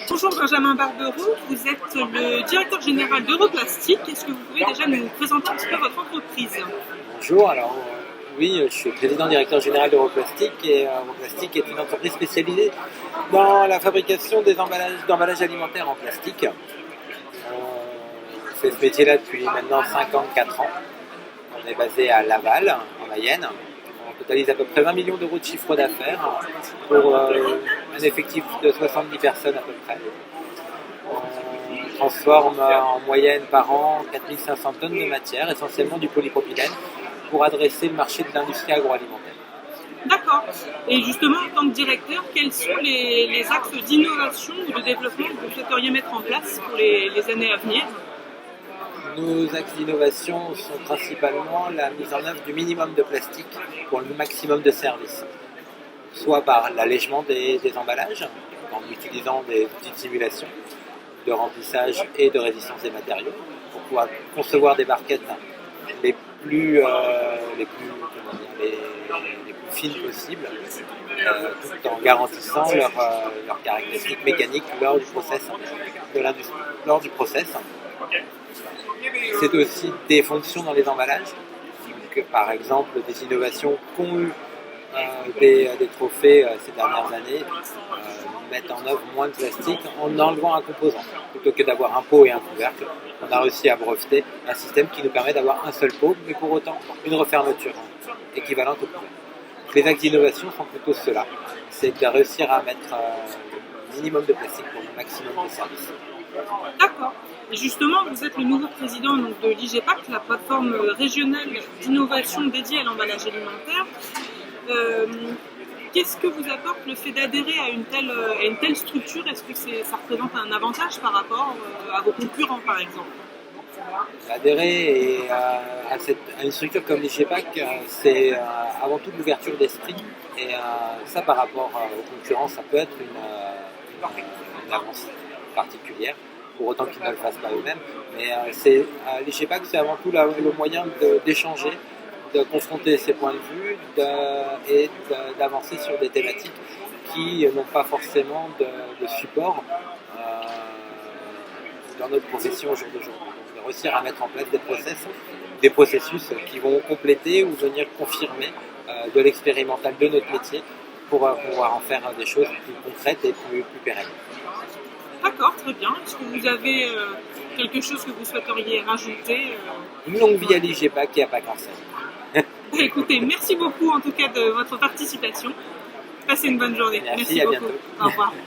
Bonjour Benjamin Barberou, vous êtes le directeur général d'Europlastic. Est-ce que vous pouvez déjà nous présenter un petit peu votre entreprise? Bonjour, oui, je suis président directeur général d'Europlastic et Europlastic est une entreprise spécialisée dans la fabrication d'emballages alimentaires en plastique. On fait ce métier-là depuis maintenant 54 ans. On est basé à Laval, en Mayenne. On totalise à peu près 20 millions d'euros de chiffre d'affaires pour un effectif de 70 personnes à peu près. On transforme en moyenne par an 4500 tonnes de matière, essentiellement du polypropylène, pour adresser le marché de l'industrie agroalimentaire. D'accord. Et justement, en tant que directeur, quels sont les axes d'innovation ou de développement que vous souhaiteriez mettre en place pour les années à venir? Nos axes d'innovation sont principalement la mise en œuvre du minimum de plastique pour le maximum de services, soit par l'allègement des emballages, en utilisant des outils de simulation, de remplissage et de résistance des matériaux, pour pouvoir concevoir des barquettes les plus fines possibles, tout en garantissant leurs caractéristiques mécaniques lors du process. C'est aussi des fonctions dans les emballages, donc, par exemple des innovations qu'ont eu des trophées ces dernières années mettent en œuvre moins de plastique en enlevant un composant. Plutôt que d'avoir un pot et un couvercle, on a réussi à breveter un système qui nous permet d'avoir un seul pot, mais pour autant une refermeture équivalente au couvercle. Donc, les axes d'innovation sont plutôt cela, c'est de réussir à mettre le minimum de plastique pour le maximum de services. D'accord. Et justement, vous êtes le nouveau président donc, de l'IGEPAC, la plateforme régionale d'innovation dédiée à l'emballage alimentaire. Qu'est-ce que vous apporte le fait d'adhérer à une telle structure? Est-ce que ça représente un avantage par rapport à vos concurrents, par exemple? Adhérer à une structure comme l'IGEPAC, c'est avant tout l'ouverture d'esprit. Et ça, par rapport aux concurrents, ça peut être une avance particulière, pour autant qu'ils ne le fassent pas eux-mêmes. Mais l'IGEPAC, c'est avant tout le moyen d'échanger, de confronter ses points de vue et d'avancer sur des thématiques qui n'ont pas forcément de support dans notre profession au jour d'aujourd'hui. Donc de réussir à mettre en place des processus qui vont compléter ou venir confirmer de l'expérimental de notre métier pour pouvoir en faire des choses plus concrètes et plus pérennes. D'accord, très bien. Est-ce que vous avez quelque chose que vous souhaiteriez rajouter Une longue vie à l'IGEPAC et à PAC Enseigne. Écoutez, merci beaucoup en tout cas de votre participation. Passez une bonne journée. Merci beaucoup. Bientôt. Au revoir.